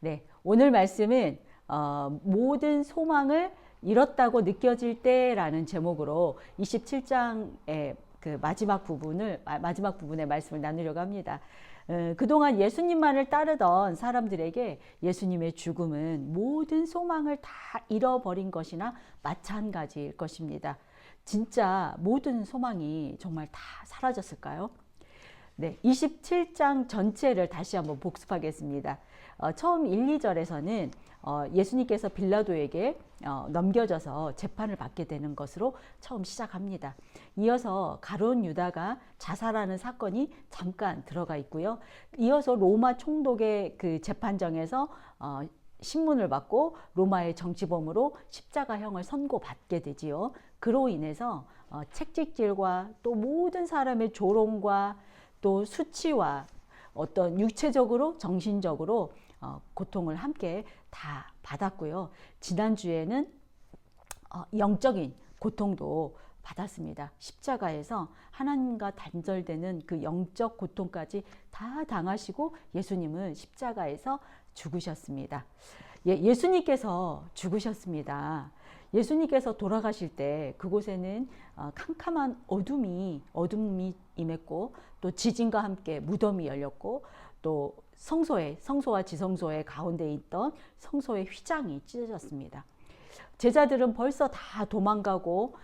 네, 오늘 말씀은 모든 소망을 잃었다고 느껴질 때라는 제목으로 27장의 그 마지막 부분의 말씀을 나누려고 합니다. 그동안 예수님만을 따르던 사람들에게 예수님의 죽음은 모든 소망을 다 잃어버린 것이나 마찬가지일 것입니다. 진짜 모든 소망이 정말 다 사라졌을까요? 네, 27장 전체를 다시 한번 복습하겠습니다. 처음 1, 2절에서는 예수님께서 빌라도에게 넘겨져서 재판을 받게 되는 것으로 처음 시작합니다. 이어서 가룟 유다가 자살하는 사건이 잠깐 들어가 있고요. 이어서 로마 총독의 그 재판정에서 신문을 받고 로마의 정치범으로 십자가형을 선고받게 되지요. 그로 인해서 책찍질과 또 모든 사람의 조롱과 또 수치와 어떤 육체적으로 정신적으로 고통을 함께 다 받았고요. 지난주에는 영적인 고통도 받았습니다. 십자가에서 하나님과 단절되는 그 영적 고통까지 다 당하시고 예수님은 십자가에서 죽으셨습니다. 예수님께서 죽으셨습니다. 예수님께서 돌아가실 때 그곳에는 캄캄한 어둠이 임했고 또 지진과 함께 무덤이 열렸고 또 성소와 지성소의 가운데 있던 성소의 휘장이 찢어졌습니다. 제자들은 벌써 다 도망가고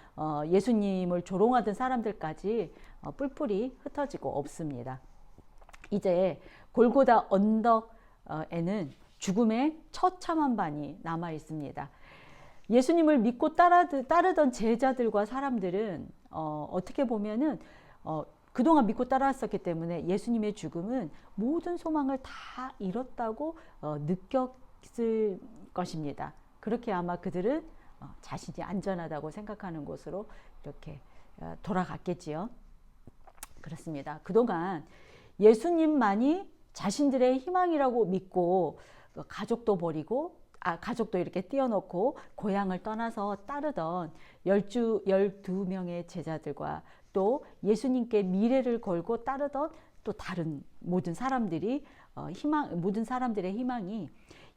예수님을 조롱하던 사람들까지 뿔뿔이 흩어지고 없습니다. 이제 골고다 언덕에는 죽음의 처참한 반이 남아 있습니다. 예수님을 믿고 따르던 제자들과 사람들은 어떻게 보면은 그동안 믿고 따라왔었기 때문에 예수님의 죽음은 모든 소망을 다 잃었다고 느꼈을 것입니다. 그렇게 아마 그들은 자신이 안전하다고 생각하는 곳으로 이렇게 돌아갔겠지요. 그렇습니다. 그동안 예수님만이 자신들의 희망이라고 믿고 가족도 버리고 가족도 이렇게 띄워놓고 고향을 떠나서 따르던 12명의 제자들과 또 예수님께 미래를 걸고 따르던 또 다른 모든 사람들의 희망이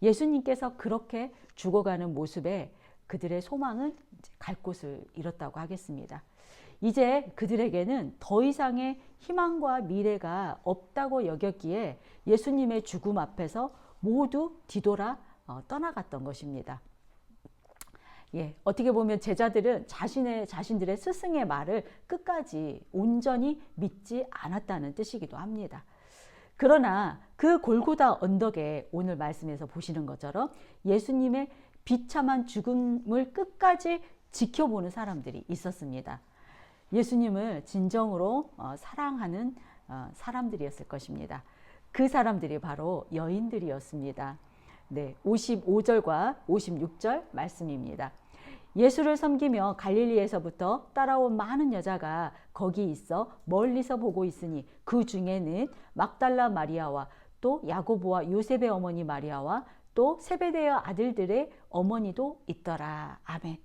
예수님께서 그렇게 죽어가는 모습에 그들의 소망은 갈 곳을 잃었다고 하겠습니다. 이제 그들에게는 더 이상의 희망과 미래가 없다고 여겼기에 예수님의 죽음 앞에서 모두 뒤돌아 떠나갔던 것입니다. 어떻게 보면 제자들은 자신들의 스승의 말을 끝까지 온전히 믿지 않았다는 뜻이기도 합니다. 그러나 그 골고다 언덕에 오늘 말씀에서 보시는 것처럼 예수님의 비참한 죽음을 끝까지 지켜보는 사람들이 있었습니다. 예수님을 진정으로 사랑하는 사람들이었을 것입니다. 그 사람들이 바로 여인들이었습니다. 네, 55절과 56절 말씀입니다. 예수를 섬기며 갈릴리에서부터 따라온 많은 여자가 거기 있어 멀리서 보고 있으니 그 중에는 막달라 마리아와 또 야고보와 요셉의 어머니 마리아와 또 세베대의 아들들의 어머니도 있더라. 아멘.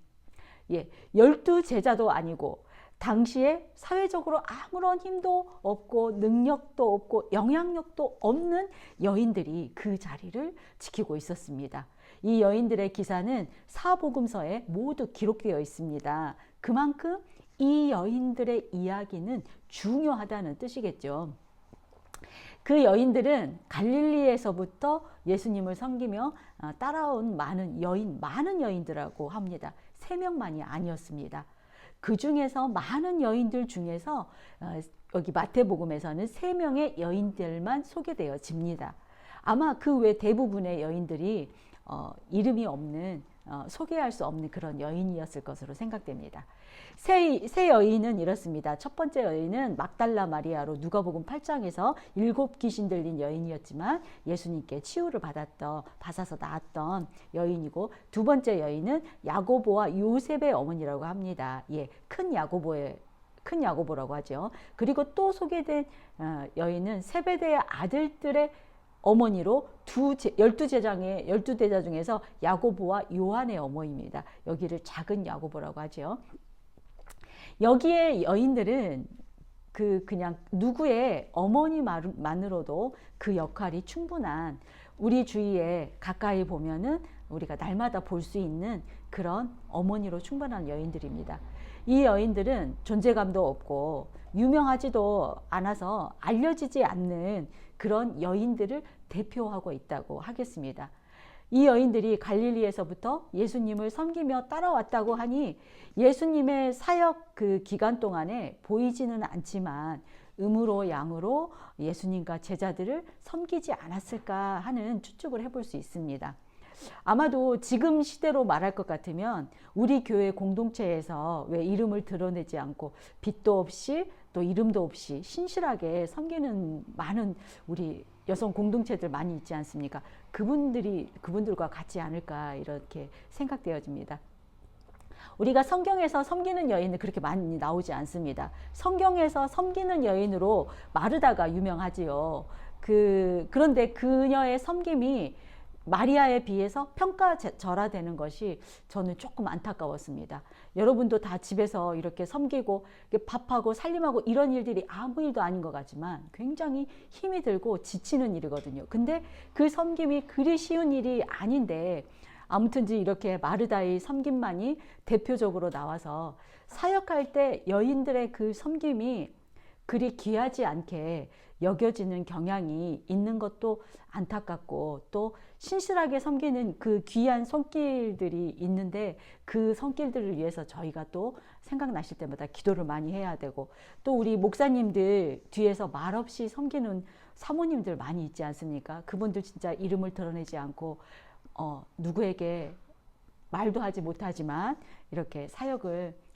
12제자도 아니고 당시에 사회적으로 아무런 힘도 없고 능력도 없고 영향력도 없는 여인들이 그 자리를 지키고 있었습니다. 이 여인들의 기사는 사복음서에 모두 기록되어 있습니다. 그만큼 이 여인들의 이야기는 중요하다는 뜻이겠죠. 그 여인들은 갈릴리에서부터 예수님을 섬기며 따라온 많은 여인들이라고 합니다. 3명만이 아니었습니다. 그 중에서 많은 여인들 중에서 여기 마태복음에서는 3명의 여인들만 소개되어집니다. 아마 그 외 대부분의 여인들이 이름이 없는 소개할 수 없는 그런 여인이었을 것으로 생각됩니다. 세 여인은 이렇습니다. 첫 번째 여인은 막달라 마리아로 누가복음 8장에서 7 귀신 들린 여인이었지만 예수님께 치유를 받아서 나았던 여인이고, 두 번째 여인은 야고보와 요셉의 어머니라고 합니다. 큰 야고보라고 하죠. 그리고 또 소개된 여인은 세베대의 아들들의 어머니로 12제자 중에서 야고보와 요한의 어머니입니다. 여기를 작은 야고보라고 하죠. 여기에 여인들은 그냥 누구의 어머니만으로도 그 역할이 충분한 우리 주위에 가까이 보면은 우리가 날마다 볼 수 있는 그런 어머니로 충분한 여인들입니다. 이 여인들은 존재감도 없고 유명하지도 않아서 알려지지 않는 그런 여인들을 대표하고 있다고 하겠습니다. 이 여인들이 갈릴리에서부터 예수님을 섬기며 따라왔다고 하니 예수님의 사역 그 기간 동안에 보이지는 않지만 음으로 양으로 예수님과 제자들을 섬기지 않았을까 하는 추측을 해볼 수 있습니다. 아마도 지금 시대로 말할 것 같으면 우리 교회 공동체에서 왜 이름을 드러내지 않고 빛도 없이 또 이름도 없이 신실하게 섬기는 많은 우리 여성 공동체들 많이 있지 않습니까? 그분들과 같지 않을까 이렇게 생각되어집니다. 우리가 성경에서 섬기는 여인은 그렇게 많이 나오지 않습니다. 성경에서 섬기는 여인으로 마르다가 유명하지요. 그런데 그녀의 섬김이 마리아에 비해서 평가절하되는 것이 저는 조금 안타까웠습니다. 여러분도 다 집에서 이렇게 섬기고 밥하고 살림하고 이런 일들이 아무 일도 아닌 것 같지만 굉장히 힘이 들고 지치는 일이거든요. 근데 그 섬김이 그리 쉬운 일이 아닌데 아무튼지 이렇게 마르다의 섬김만이 대표적으로 나와서 사역할 때 여인들의 그 섬김이 그리 귀하지 않게 여겨지는 경향이 있는 것도 안타깝고 또 신실하게 섬기는 그 귀한 손길들이 있는데 그 손길들을 위해서 저희가 또 생각나실 때마다 기도를 많이 해야 되고 또 우리 목사님들 뒤에서 말없이 섬기는 사모님들 많이 있지 않습니까? 그분들 진짜 이름을 드러내지 않고 누구에게 말도 하지 못하지만 이렇게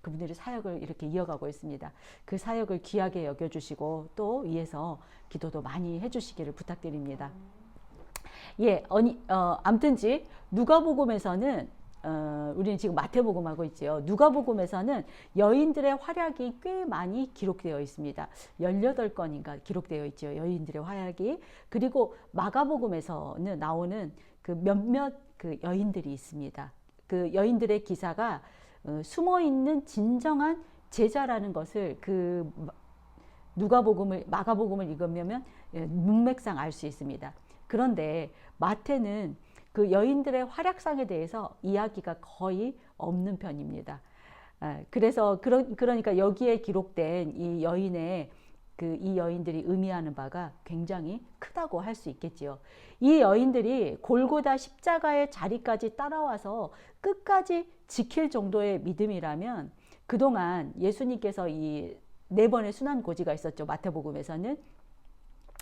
그분들이 사역을 이렇게 이어가고 있습니다. 그 사역을 귀하게 여겨주시고 또 위에서 기도도 많이 해주시기를 부탁드립니다. 예, 아무튼지 누가복음에서는 우리는 지금 마태복음 하고 있죠. 누가복음에서는 여인들의 활약이 꽤 많이 기록되어 있습니다. 18건인가 기록되어 있죠. 여인들의 활약이. 그리고 마가복음에서는 나오는 그 몇몇 그 여인들이 있습니다. 그 여인들의 기사가 숨어있는 진정한 제자라는 것을 그 마가복음을 읽으면 문맥상 알 수 있습니다. 그런데 마태는 그 여인들의 활약상에 대해서 이야기가 거의 없는 편입니다. 그래서 그러니까 여기에 기록된 이 여인들이 의미하는 바가 굉장히 크다고 할 수 있겠지요. 이 여인들이 골고다 십자가의 자리까지 따라와서 끝까지 지킬 정도의 믿음이라면 그동안 예수님께서 이 4번의 순환고지가 있었죠. 마태복음에서는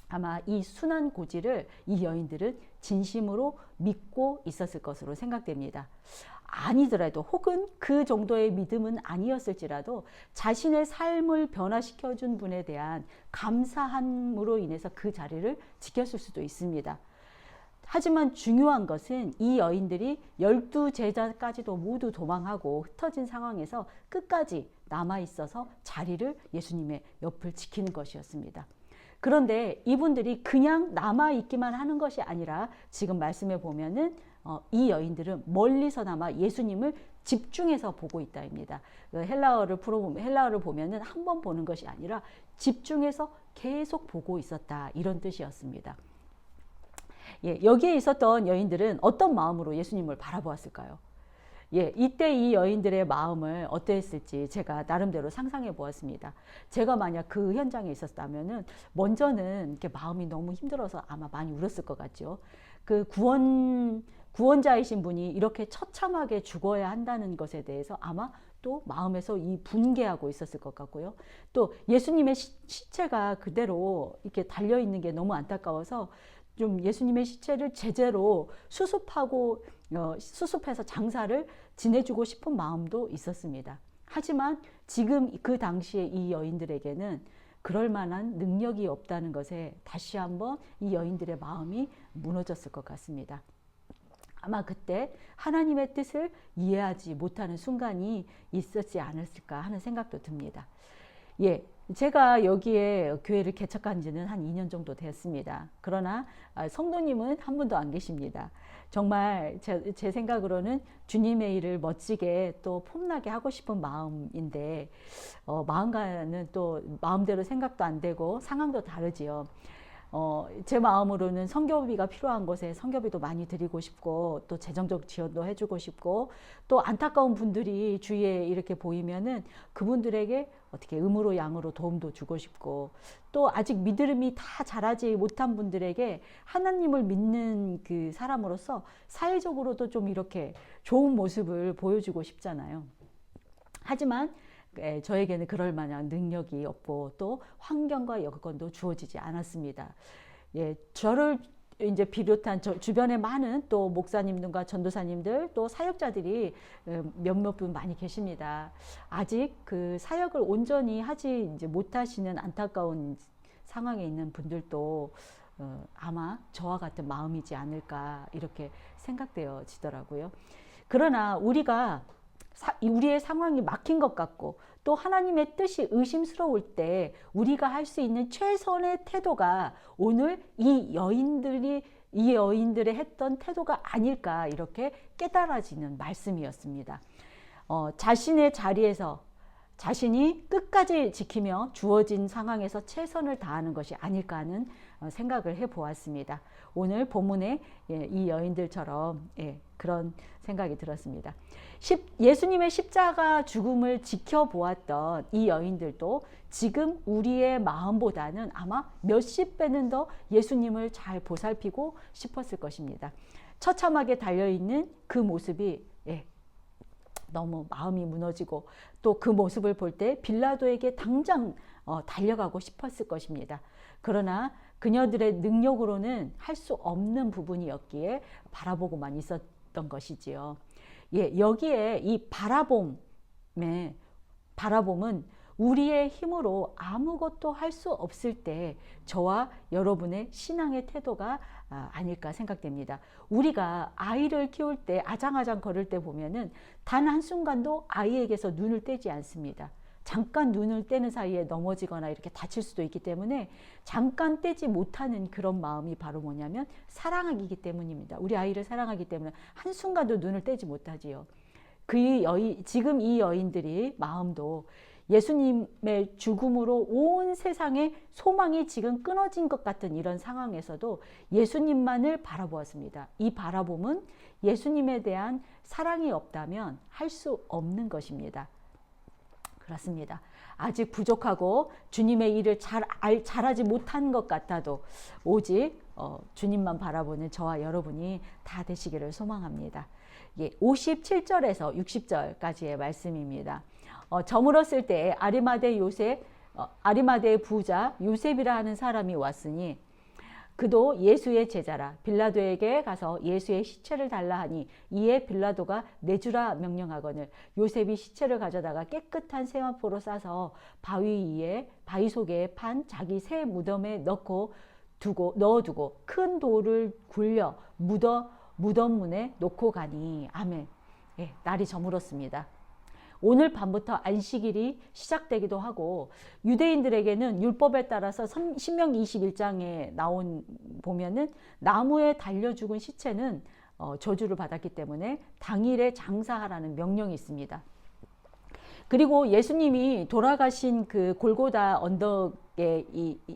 아마 이 순환고지를 이 여인들은 진심으로 믿고 있었을 것으로 생각됩니다. 아니더라도 혹은 그 정도의 믿음은 아니었을지라도 자신의 삶을 변화시켜준 분에 대한 감사함으로 인해서 그 자리를 지켰을 수도 있습니다. 하지만 중요한 것은 이 여인들이 12제자까지도 모두 도망하고 흩어진 상황에서 끝까지 남아있어서 자리를 예수님의 옆을 지키는 것이었습니다. 그런데 이분들이 그냥 남아있기만 하는 것이 아니라 지금 말씀해 보면은 이 여인들은 멀리서나마 예수님을 집중해서 보고 있다입니다. 헬라어를 보면은 한 번 보는 것이 아니라 집중해서 계속 보고 있었다 이런 뜻이었습니다. 예, 여기에 있었던 여인들은 어떤 마음으로 예수님을 바라보았을까요? 예, 이때 이 여인들의 마음을 어떠했을지 제가 나름대로 상상해 보았습니다. 제가 만약 그 현장에 있었다면은 먼저는 이렇게 마음이 너무 힘들어서 아마 많이 울었을 것 같죠. 그 구원자이신 분이 이렇게 처참하게 죽어야 한다는 것에 대해서 아마 또 마음에서 이 분개하고 있었을 것 같고요. 또 예수님의 시체가 그대로 이렇게 달려 있는 게 너무 안타까워서 좀 예수님의 시체를 제대로 수습해서 장사를 지내주고 싶은 마음도 있었습니다. 하지만 지금 그 당시에 이 여인들에게는 그럴 만한 능력이 없다는 것에 다시 한번 이 여인들의 마음이 무너졌을 것 같습니다. 아마 그때 하나님의 뜻을 이해하지 못하는 순간이 있었지 않았을까 하는 생각도 듭니다. 예, 제가 여기에 교회를 개척한 지는 한 2년 정도 됐습니다. 그러나 성도님은 한 분도 안 계십니다. 정말 제 생각으로는 주님의 일을 멋지게 또 폼나게 하고 싶은 마음인데 마음과는 또 마음대로 생각도 안 되고 상황도 다르지요. 제 마음으로는 선교비가 필요한 곳에 선교비도 많이 드리고 싶고, 또 재정적 지원도 해주고 싶고, 또 안타까운 분들이 주위에 이렇게 보이면은 그분들에게 어떻게 음으로 양으로 도움도 주고 싶고, 또 아직 믿음이 다 자라지 못한 분들에게 하나님을 믿는 그 사람으로서 사회적으로도 좀 이렇게 좋은 모습을 보여주고 싶잖아요. 하지만 저에게는 그럴 만한 능력이 없고 또 환경과 여건도 주어지지 않았습니다. 저를 이제 비롯한 주변에 많은 또 목사님들과 전도사님들 또 사역자들이 몇몇 분 많이 계십니다. 아직 그 사역을 온전히 하지 이제 못하시는 안타까운 상황에 있는 분들도 아마 저와 같은 마음이지 않을까 이렇게 생각되어지더라고요. 그러나 우리가 우리의 상황이 막힌 것 같고 또 하나님의 뜻이 의심스러울 때 우리가 할 수 있는 최선의 태도가 오늘 이 여인들의 했던 태도가 아닐까 이렇게 깨달아지는 말씀이었습니다. 자신의 자리에서 자신이 끝까지 지키며 주어진 상황에서 최선을 다하는 것이 아닐까 하는 생각을 해보았습니다. 오늘 본문에 이 여인들처럼 그런 생각이 들었습니다. 예수님의 십자가 죽음을 지켜보았던 이 여인들도 지금 우리의 마음보다는 아마 몇십 배는 더 예수님을 잘 보살피고 싶었을 것입니다. 처참하게 달려있는 그 모습이 너무 마음이 무너지고 또 그 모습을 볼 때 빌라도에게 당장 달려가고 싶었을 것입니다. 그러나 그녀들의 능력으로는 할 수 없는 부분이었기에 바라보고만 있었던 것이지요. 여기에 이 바라봄은 우리의 힘으로 아무것도 할 수 없을 때 저와 여러분의 신앙의 태도가 아닐까 생각됩니다. 우리가 아이를 키울 때 아장아장 걸을 때 보면은 단 한순간도 아이에게서 눈을 떼지 않습니다. 잠깐 눈을 떼는 사이에 넘어지거나 이렇게 다칠 수도 있기 때문에 잠깐 떼지 못하는 그런 마음이 바로 뭐냐면 사랑하기 때문입니다. 우리 아이를 사랑하기 때문에 한순간도 눈을 떼지 못하지요. 지금 이 여인들이 마음도 예수님의 죽음으로 온 세상의 소망이 지금 끊어진 것 같은 이런 상황에서도 예수님만을 바라보았습니다. 이 바라봄은 예수님에 대한 사랑이 없다면 할 수 없는 것입니다. 그렇습니다. 아직 부족하고 주님의 일을 잘하지 못한 것 같아도 오직 주님만 바라보는 저와 여러분이 다 되시기를 소망합니다. 57절에서 60절까지의 말씀입니다. 저물었을 때 아리마대의 부자 요셉이라 하는 사람이 왔으니 그도 예수의 제자라. 빌라도에게 가서 예수의 시체를 달라 하니 이에 빌라도가 내주라 명령하거늘 요셉이 시체를 가져다가 깨끗한 세마포로 싸서 바위 속에 판 자기 새 무덤에 넣어두고 큰 돌을 굴려 무덤 문에 놓고 가니. 아멘. 날이 저물었습니다. 오늘 밤부터 안식일이 시작되기도 하고 유대인들에게는 율법에 따라서 신명기 21장에 보면은 나무에 달려 죽은 시체는 저주를 받았기 때문에 당일에 장사하라는 명령이 있습니다. 그리고 예수님이 돌아가신 그 골고다 언덕에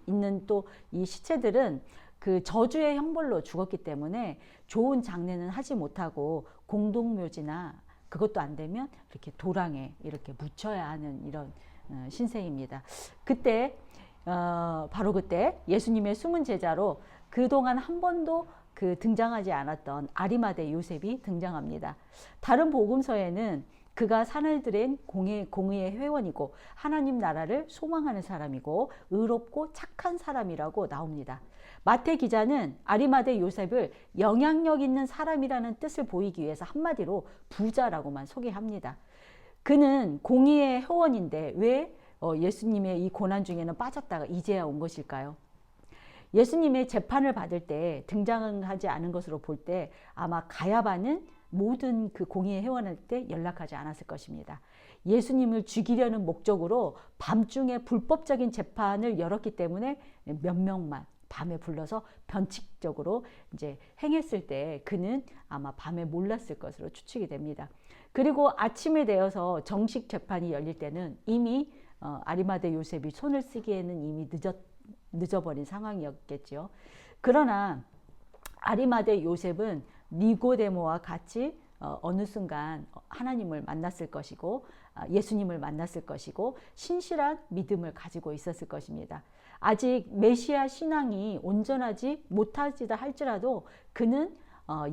있는 또 이 시체들은 그 저주의 형벌로 죽었기 때문에 좋은 장례는 하지 못하고 공동묘지나 그것도 안 되면 이렇게 도랑에 이렇게 묻혀야 하는 이런 신세입니다. 그때 바로 그때 예수님의 숨은 제자로 그동안 한 번도 등장하지 않았던 아리마대 요셉이 등장합니다. 다른 복음서에는 그가 사내들은 공의의 회원이고 하나님 나라를 소망하는 사람이고 의롭고 착한 사람이라고 나옵니다. 마태 기자는 아리마대 요셉을 영향력 있는 사람이라는 뜻을 보이기 위해서 한마디로 부자라고만 소개합니다. 그는 공의의 회원인데 왜 예수님의 이 고난 중에는 빠졌다가 이제야 온 것일까요? 예수님의 재판을 받을 때 등장하지 않은 것으로 볼 때 아마 가야바는 모든 그 공의의 회원할 때 연락하지 않았을 것입니다. 예수님을 죽이려는 목적으로 밤중에 불법적인 재판을 열었기 때문에 몇 명만 밤에 불러서 변칙적으로 이제 행했을 때 그는 아마 밤에 몰랐을 것으로 추측이 됩니다. 그리고 아침에 되어서 정식 재판이 열릴 때는 이미 아리마대 요셉이 손을 쓰기에는 이미 늦어버린 상황이었겠죠. 그러나 아리마대 요셉은 니고데모와 같이 어느 순간 하나님을 만났을 것이고 예수님을 만났을 것이고 신실한 믿음을 가지고 있었을 것입니다. 아직 메시아 신앙이 온전하지 못하지다 할지라도 그는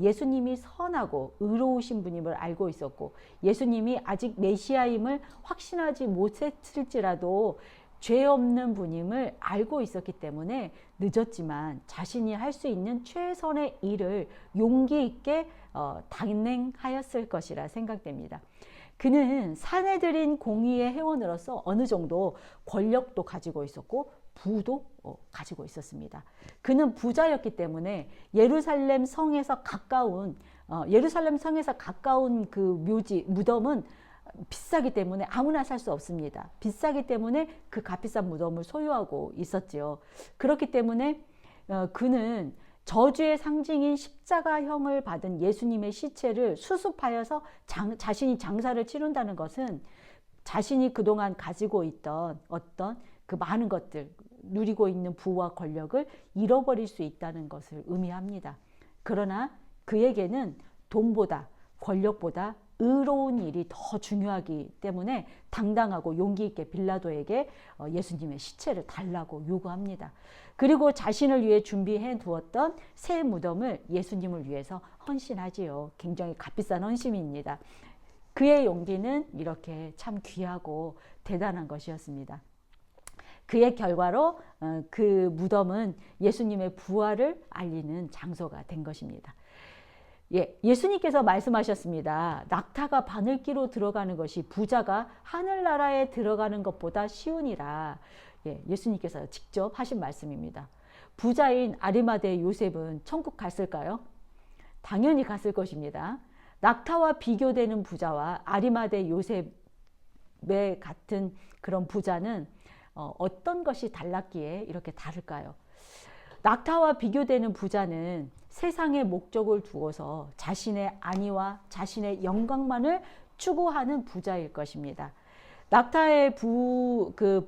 예수님이 선하고 의로우신 분임을 알고 있었고 예수님이 아직 메시아임을 확신하지 못했을지라도 죄 없는 분임을 알고 있었기 때문에 늦었지만 자신이 할 수 있는 최선의 일을 용기 있게 단행하였을 것이라 생각됩니다. 그는 사내들인 공의의 회원으로서 어느 정도 권력도 가지고 있었고 부도 가지고 있었습니다. 그는 부자였기 때문에 예루살렘 성에서 가까운 그 무덤은 비싸기 때문에 아무나 살 수 없습니다. 비싸기 때문에 그 값비싼 무덤을 소유하고 있었지요. 그렇기 때문에 그는 저주의 상징인 십자가형을 받은 예수님의 시체를 수습하여서 자신이 장사를 치른다는 것은 자신이 그동안 가지고 있던 어떤 그 많은 것들, 누리고 있는 부와 권력을 잃어버릴 수 있다는 것을 의미합니다. 그러나 그에게는 돈보다 권력보다 의로운 일이 더 중요하기 때문에 당당하고 용기 있게 빌라도에게 예수님의 시체를 달라고 요구합니다. 그리고 자신을 위해 준비해 두었던 새 무덤을 예수님을 위해서 헌신하지요. 굉장히 값비싼 헌신입니다. 그의 용기는 이렇게 참 귀하고 대단한 것이었습니다. 그의 결과로 그 무덤은 예수님의 부활을 알리는 장소가 된 것입니다. 예수님께서 말씀하셨습니다. 낙타가 바늘기로 들어가는 것이 부자가 하늘나라에 들어가는 것보다 쉬우니라. 예수님께서 직접 하신 말씀입니다. 부자인 아리마대 요셉은 천국 갔을까요? 당연히 갔을 것입니다. 낙타와 비교되는 부자와 아리마대 요셉의 같은 그런 부자는 어떤 것이 달랐기에 이렇게 다를까요? 낙타와 비교되는 부자는 세상의 목적을 두어서 자신의 안위와 자신의 영광만을 추구하는 부자일 것입니다. 낙타의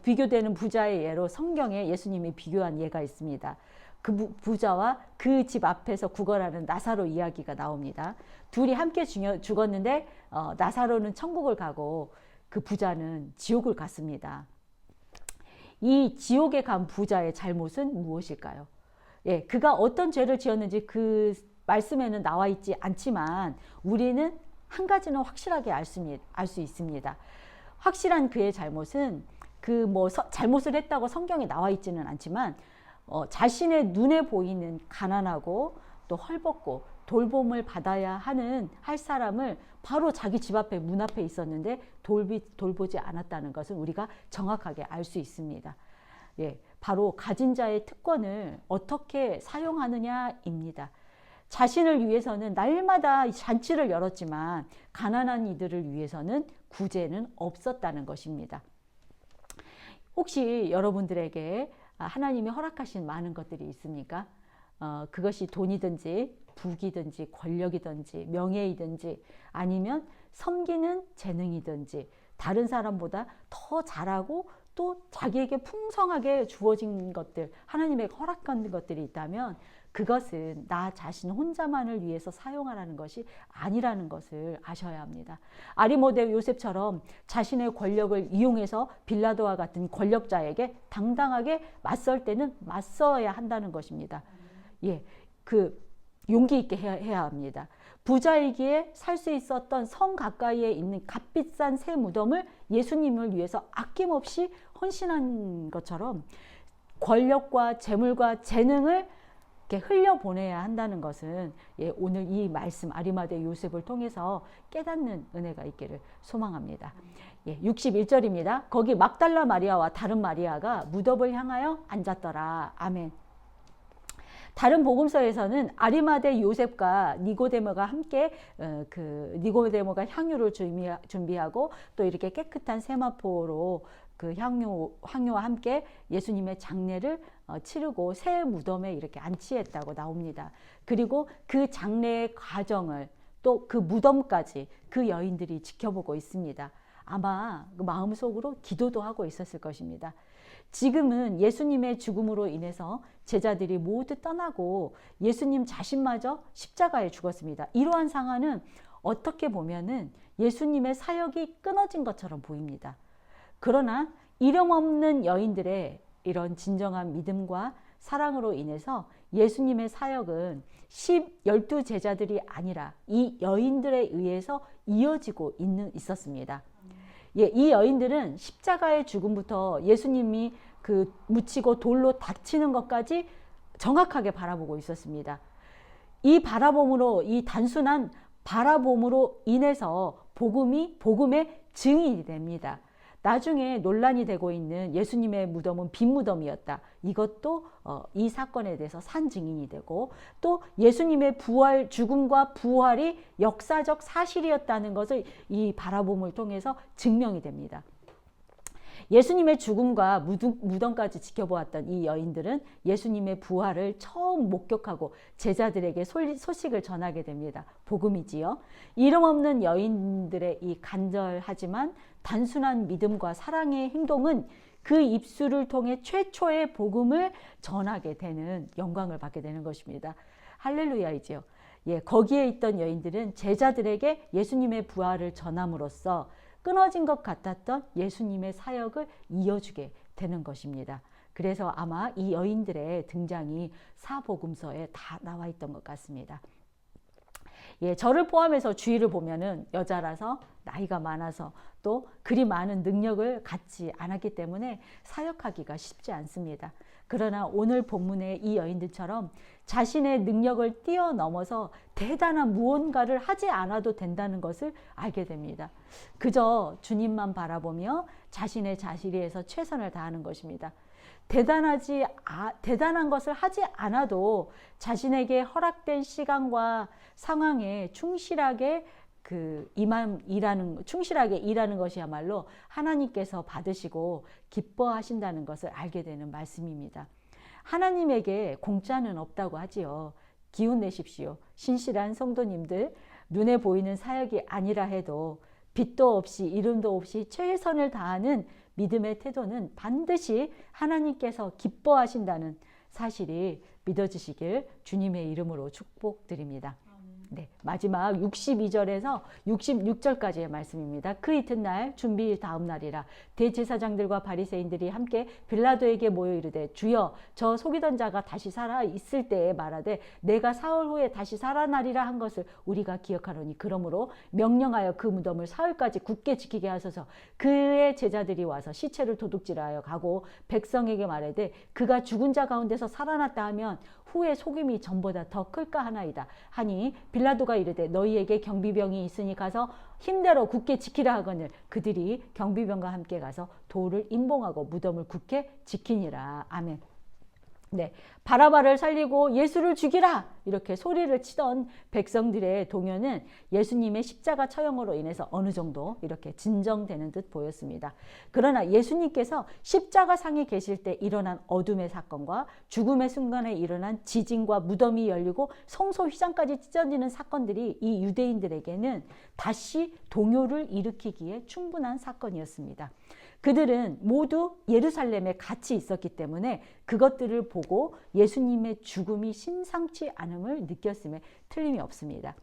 비교되는 부자의 예로 성경에 예수님이 비교한 예가 있습니다. 그 부자와 그 집 앞에서 구걸하는 나사로 이야기가 나옵니다. 둘이 함께 죽었는데 나사로는 천국을 가고 그 부자는 지옥을 갔습니다. 이 지옥에 간 부자의 잘못은 무엇일까요? 그가 어떤 죄를 지었는지 그 말씀에는 나와 있지 않지만 우리는 한 가지는 확실하게 알 수 있습니다. 확실한 그의 잘못은 잘못을 했다고 성경에 나와 있지는 않지만 자신의 눈에 보이는 가난하고 또 헐벗고 돌봄을 받아야 할 사람을 바로 자기 집 앞에 문 앞에 있었는데 돌보지 않았다는 것을 우리가 정확하게 알 수 있습니다. 바로 가진 자의 특권을 어떻게 사용하느냐입니다. 자신을 위해서는 날마다 잔치를 열었지만 가난한 이들을 위해서는 구제는 없었다는 것입니다. 혹시 여러분들에게 하나님이 허락하신 많은 것들이 있습니까? 그것이 돈이든지 부귀든지 권력이든지 명예이든지 아니면 섬기는 재능이든지 다른 사람보다 더 잘하고 또 자기에게 풍성하게 주어진 것들, 하나님의 허락한 것들이 있다면 그것은 나 자신 혼자만을 위해서 사용하라는 것이 아니라는 것을 아셔야 합니다. 아리마대 요셉처럼 자신의 권력을 이용해서 빌라도와 같은 권력자에게 당당하게 맞설 때는 맞서야 한다는 것입니다. 용기 있게 해야 합니다. 부자이기에 살 수 있었던 성 가까이에 있는 값비싼 새 무덤을 예수님을 위해서 아낌없이 헌신한 것처럼 권력과 재물과 재능을 이렇게 흘려보내야 한다는 것은 오늘 이 말씀 아리마대 요셉을 통해서 깨닫는 은혜가 있기를 소망합니다. 61절입니다. 거기 막달라 마리아와 다른 마리아가 무덤을 향하여 앉았더라. 아멘. 다른 복음서에서는 아리마대 요셉과 니고데모가 함께 니고데모가 향유를 준비하고 또 이렇게 깨끗한 세마포로 그 향유와 함께 예수님의 장례를 치르고 새 무덤에 이렇게 안치했다고 나옵니다. 그리고 그 장례의 과정을 또 그 무덤까지 그 여인들이 지켜보고 있습니다. 아마 그 마음속으로 기도도 하고 있었을 것입니다. 지금은 예수님의 죽음으로 인해서 제자들이 모두 떠나고 예수님 자신마저 십자가에 죽었습니다. 이러한 상황은 어떻게 보면은 예수님의 사역이 끊어진 것처럼 보입니다. 그러나 이름 없는 여인들의 이런 진정한 믿음과 사랑으로 인해서 예수님의 사역은 12 제자들이 아니라 이 여인들에 의해서 이어지고 있었습니다. 예, 이 여인들은 십자가의 죽음부터 예수님이 그 묻히고 돌로 다치는 것까지 정확하게 바라보고 있었습니다. 이 바라봄으로, 이 단순한 바라봄으로 인해서 복음의 증인이 됩니다. 나중에 논란이 되고 있는 예수님의 무덤은 빈 무덤이었다. 이것도 이 사건에 대해서 산 증인이 되고, 또 예수님의 죽음과 부활이 역사적 사실이었다는 것을 이 바라봄을 통해서 증명이 됩니다. 예수님의 죽음과 무덤까지 지켜보았던 이 여인들은 예수님의 부활을 처음 목격하고 제자들에게 소식을 전하게 됩니다. 복음이지요. 이름 없는 여인들의 이 간절하지만 단순한 믿음과 사랑의 행동은 그 입술을 통해 최초의 복음을 전하게 되는 영광을 받게 되는 것입니다. 할렐루야이지요. 예, 거기에 있던 여인들은 제자들에게 예수님의 부활을 전함으로써 끊어진 것 같았던 예수님의 사역을 이어주게 되는 것입니다. 그래서 아마 이 여인들의 등장이 사복음서에 다 나와 있던 것 같습니다. 예, 저를 포함해서 주위를 보면은 여자라서 나이가 많아서 또 그리 많은 능력을 갖지 않았기 때문에 사역하기가 쉽지 않습니다. 그러나 오늘 본문의 이 여인들처럼 자신의 능력을 뛰어넘어서 대단한 무언가를 하지 않아도 된다는 것을 알게 됩니다. 그저 주님만 바라보며 자신의 자리에서 최선을 다하는 것입니다. 대단한 것을 하지 않아도 자신에게 허락된 시간과 상황에 충실하게 일하는 것이야말로 하나님께서 받으시고 기뻐하신다는 것을 알게 되는 말씀입니다. 하나님에게 공짜는 없다고 하지요. 기운 내십시오. 신실한 성도님들, 눈에 보이는 사역이 아니라 해도 빛도 없이 이름도 없이 최선을 다하는 믿음의 태도는 반드시 하나님께서 기뻐하신다는 사실이 믿어지시길 주님의 이름으로 축복드립니다. 네, 마지막 62절에서 66절까지의 말씀입니다. 그 이튿날 준비일 다음 날이라 대제사장들과 바리새인들이 함께 빌라도에게 모여 이르되 주여 저 속이던 자가 다시 살아 있을 때에 말하되 내가 사흘 후에 다시 살아나리라 한 것을 우리가 기억하노니 그러므로 명령하여 그 무덤을 사흘까지 굳게 지키게 하소서. 그의 제자들이 와서 시체를 도둑질하여 가고 백성에게 말하되 그가 죽은 자 가운데서 살아났다 하면 후에 속임이 전보다 더 클까 하나이다 하니 빌라도가 이르되 너희에게 경비병이 있으니 가서 힘대로 굳게 지키라 하거늘 그들이 경비병과 함께 가서 돌을 임봉하고 무덤을 굳게 지키니라. 아멘. 네, 바라바를 살리고 예수를 죽이라 이렇게 소리를 치던 백성들의 동요는 예수님의 십자가 처형으로 인해서 어느 정도 이렇게 진정되는 듯 보였습니다. 그러나 예수님께서 십자가상에 계실 때 일어난 어둠의 사건과 죽음의 순간에 일어난 지진과 무덤이 열리고 성소 휘장까지 찢어지는 사건들이 이 유대인들에게는 다시 동요를 일으키기에 충분한 사건이었습니다. 그들은 모두 예루살렘에 같이 있었기 때문에 그것들을 보고 예수님의 죽음이 심상치 않음을 느꼈음에 틀림이 없습니다.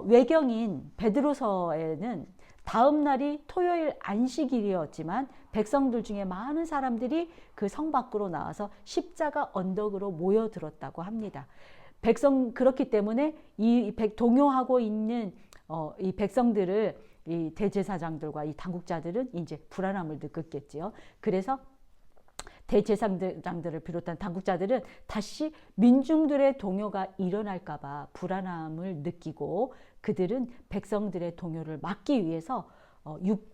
외경인 베드로서에는 다음 날이 토요일 안식일이었지만 백성들 중에 많은 사람들이 그 성 밖으로 나와서 십자가 언덕으로 모여들었다고 합니다. 그렇기 때문에 동요하고 있는 이 백성들을 이 대제사장들과 이 당국자들은 이제 불안함을 느꼈겠지요. 그래서 대제사장들을 비롯한 당국자들은 다시 민중들의 동요가 일어날까 봐 불안함을 느끼고 그들은 백성들의 동요를 막기 위해서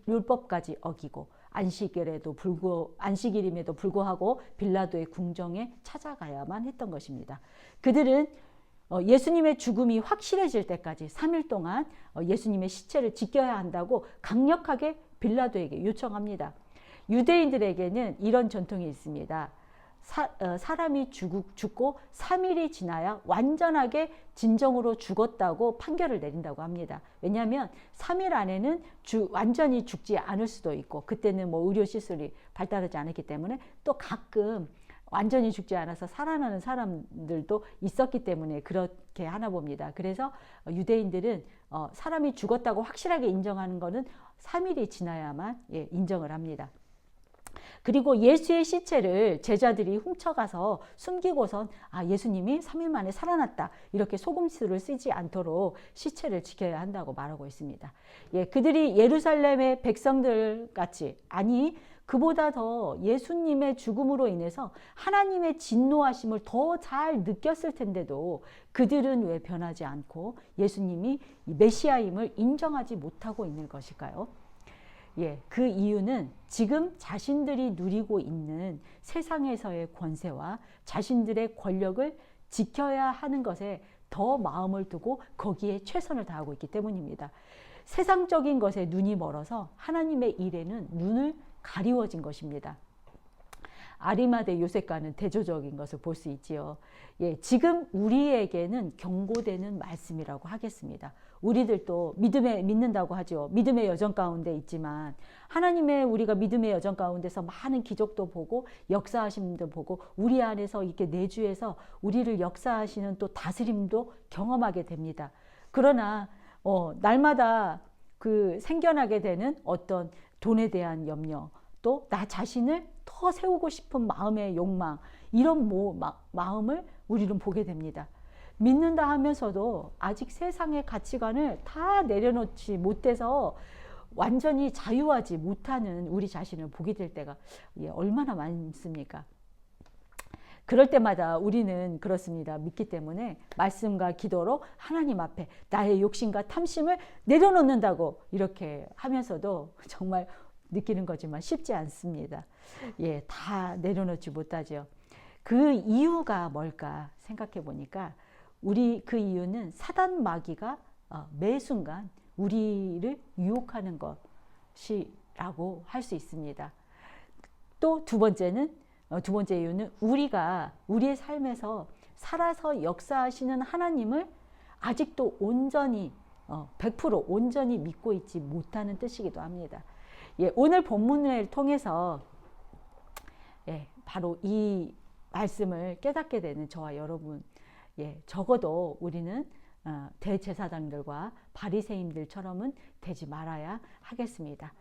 율법까지 어기고 안식일임에도 불구하고 빌라도의 궁정에 찾아가야만 했던 것입니다. 그들은 예수님의 죽음이 확실해질 때까지 3일 동안 예수님의 시체를 지켜야 한다고 강력하게 빌라도에게 요청합니다. 유대인들에게는 이런 전통이 있습니다. 사람이 죽고 3일이 지나야 완전하게 진정으로 죽었다고 판결을 내린다고 합니다. 왜냐하면 3일 안에는 완전히 죽지 않을 수도 있고, 그때는 뭐 의료 시술이 발달하지 않았기 때문에, 또 가끔 완전히 죽지 않아서 살아나는 사람들도 있었기 때문에 그렇게 하나 봅니다. 그래서 유대인들은 사람이 죽었다고 확실하게 인정하는 것은 3일이 지나야만 인정을 합니다. 그리고 예수의 시체를 제자들이 훔쳐가서 숨기고선 예수님이 3일 만에 살아났다, 이렇게 속임수를 쓰지 않도록 시체를 지켜야 한다고 말하고 있습니다. 그들이 예루살렘의 백성들 같이, 아니 그보다 더 예수님의 죽음으로 인해서 하나님의 진노하심을 더 잘 느꼈을 텐데도 그들은 왜 변하지 않고 예수님이 메시아임을 인정하지 못하고 있는 것일까요? 그 이유는 지금 자신들이 누리고 있는 세상에서의 권세와 자신들의 권력을 지켜야 하는 것에 더 마음을 두고 거기에 최선을 다하고 있기 때문입니다. 세상적인 것에 눈이 멀어서 하나님의 일에는 눈을 가리워진 것입니다. 아리마대 요셉과는 대조적인 것을 볼 수 있지요. 지금 우리에게는 경고되는 말씀이라고 하겠습니다. 우리들도 믿는다고 하죠. 믿음의 여정 가운데 있지만 하나님의 우리가 믿음의 여정 가운데서 많은 기적도 보고 역사하심도 보고 우리 안에서 이렇게 내주에서 우리를 역사하시는 또 다스림도 경험하게 됩니다. 그러나 날마다 그 생겨나게 되는 어떤 돈에 대한 염려, 또 나 자신을 더 세우고 싶은 마음의 욕망, 이런 마음을 우리는 보게 됩니다. 믿는다 하면서도 아직 세상의 가치관을 다 내려놓지 못해서 완전히 자유하지 못하는 우리 자신을 보게 될 때가 얼마나 많습니까? 그럴 때마다 우리는 그렇습니다. 믿기 때문에 말씀과 기도로 하나님 앞에 나의 욕심과 탐심을 내려놓는다고 이렇게 하면서도 정말 느끼는 거지만 쉽지 않습니다. 다 내려놓지 못하죠. 그 이유가 뭘까 생각해 보니까 그 이유는 사단 마귀가 매 순간 우리를 유혹하는 것이라고 할 수 있습니다. 또 두 번째 이유는 우리가 우리의 삶에서 살아서 역사하시는 하나님을 아직도 온전히 100% 온전히 믿고 있지 못하는 뜻이기도 합니다. 오늘 본문을 통해서 바로 이 말씀을 깨닫게 되는 저와 여러분, 적어도 우리는 대제사장들과 바리새인들처럼은 되지 말아야 하겠습니다.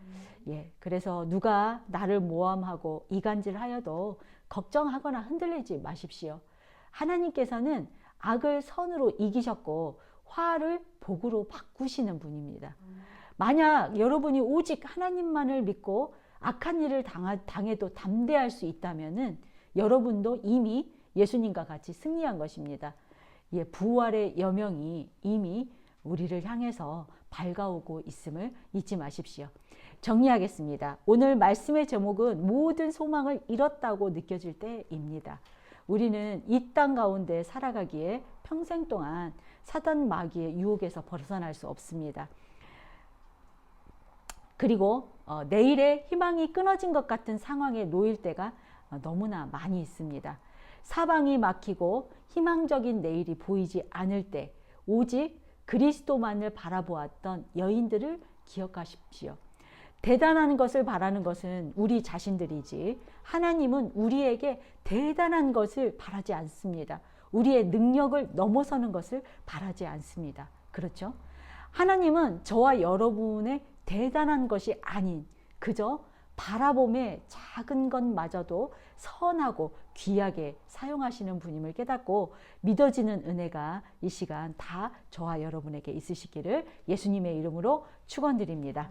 그래서 누가 나를 모함하고 이간질하여도 걱정하거나 흔들리지 마십시오. 하나님께서는 악을 선으로 이기셨고 화를 복으로 바꾸시는 분입니다. 만약 여러분이 오직 하나님만을 믿고 악한 일을 당해도 담대할 수 있다면은 여러분도 이미 예수님과 같이 승리한 것입니다. 부활의 여명이 이미 우리를 향해서 밝아오고 있음을 잊지 마십시오. 정리하겠습니다. 오늘 말씀의 제목은 모든 소망을 잃었다고 느껴질 때입니다. 우리는 이 땅 가운데 살아가기에 평생 동안 사단 마귀의 유혹에서 벗어날 수 없습니다. 그리고 내일의 희망이 끊어진 것 같은 상황에 놓일 때가 너무나 많이 있습니다. 사방이 막히고 희망적인 내일이 보이지 않을 때 오직 그리스도만을 바라보았던 여인들을 기억하십시오. 대단한 것을 바라는 것은 우리 자신들이지 하나님은 우리에게 대단한 것을 바라지 않습니다. 우리의 능력을 넘어서는 것을 바라지 않습니다. 그렇죠? 하나님은 저와 여러분의 대단한 것이 아닌 그저 바라봄의 작은 것마저도 선하고 귀하게 사용하시는 분임을 깨닫고 믿어지는 은혜가 이 시간 다 저와 여러분에게 있으시기를 예수님의 이름으로 축원드립니다.